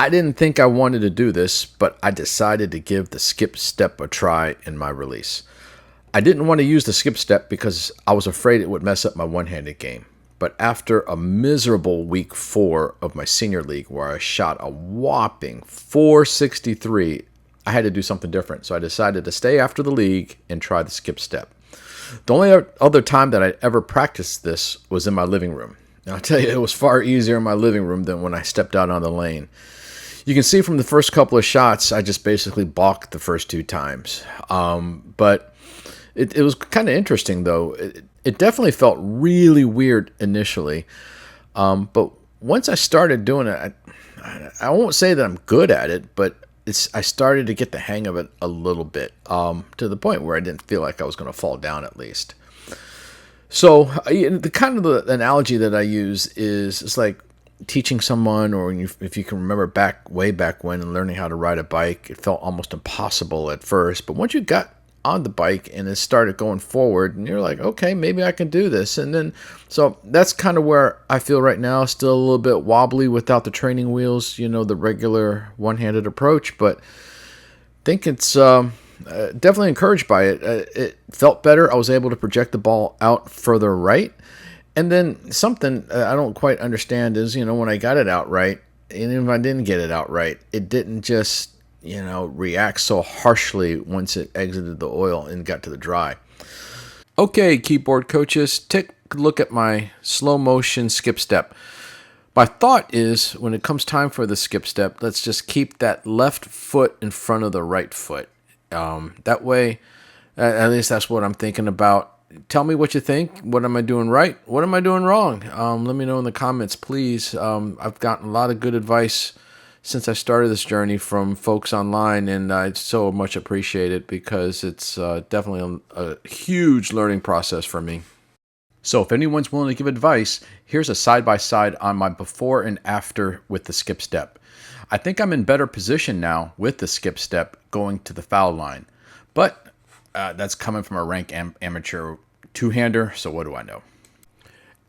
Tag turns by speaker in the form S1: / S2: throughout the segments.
S1: I didn't think I wanted to do this, but I decided to give the skip step a try in my release. I didn't want to use the skip step because I was afraid it would mess up my one-handed game. But after a miserable week 4 of my senior league where I shot a whopping 463, I had to do something different. So I decided to stay after the league and try the skip step. The only other time that I ever practiced this was in my living room. And I'll tell you, it was far easier in my living room than when I stepped out on the lane. You can see from the first couple of shots, I just basically balked the first 2 times. But it was kind of interesting, though. It definitely felt really weird initially. But once I started doing it, I won't say that I'm good at it, but I started to get the hang of it a little bit, to the point where I didn't feel like I was going to fall down at least. So the kind of the analogy that I use is it's like teaching someone, or if you can remember way back when and learning how to ride a bike, it felt almost impossible at first. But once you got on the bike and it started going forward and you're like, okay, maybe I can do this. And then, so that's kind of where I feel right now, still a little bit wobbly without the training wheels, the regular one-handed approach, but I think it's definitely encouraged by it. It felt better. I was able to project the ball out further right. And then something I don't quite understand is, when I got it out right, and if I didn't get it out right, it didn't just, react so harshly once it exited the oil and got to the dry. Okay, keyboard coaches, take a look at my slow motion skip step. My thought is, when it comes time for the skip step, let's just keep that left foot in front of the right foot. That way, at least that's what I'm thinking about. Tell me what you think. What am I doing right? What am I doing wrong? Let me know in the comments, please. I've gotten a lot of good advice since I started this journey from folks online, and I so much appreciate it because it's definitely a huge learning process for me. So if anyone's willing to give advice, here's a side-by-side on my before and after with the skip step. I think I'm in better position now with the skip step going to the foul line. But that's coming from a rank amateur two-hander, so what do I know?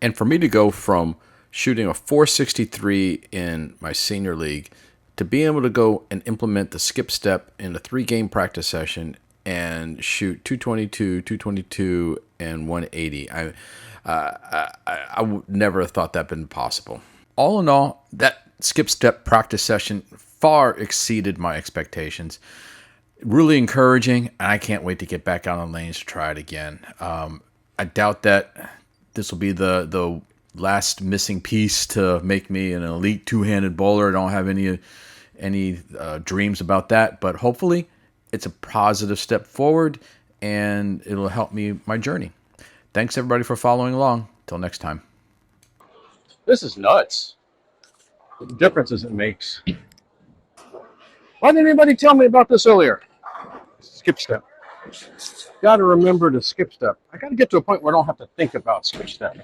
S1: And for me to go from shooting a 463 in my senior league to be able to go and implement the skip step in a 3-game practice session and shoot 222, 222, and 180, I would never have thought that been possible. All in all, that skip step practice session far exceeded my expectations. Really encouraging, and I can't wait to get back out on lanes to try it again. I doubt that this will be the last missing piece to make me an elite two-handed bowler. I don't have any dreams about that, but hopefully it's a positive step forward and it'll help me my journey. Thanks everybody for following along. Till next time.
S2: This is nuts. The differences it makes. Why didn't anybody tell me about this earlier? Skip step. Got to remember to skip step. I got to get to a point where I don't have to think about skip step.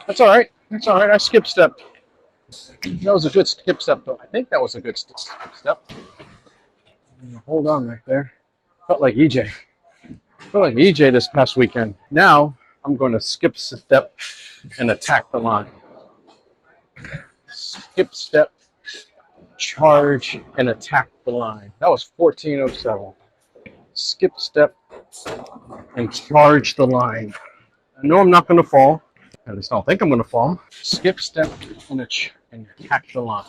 S2: That's all right. That's all right. I skip step. That was a good skip step, though. I think that was a good skip step. Hold on right there. Felt like EJ. Felt like EJ this past weekend. Now I'm going to skip step and attack the line. Skip step, charge, and attack the line. That was 1407. Skip step and charge the line. I know I'm not going to fall. At least I don't think I'm going to fall. Skip step and attack the line.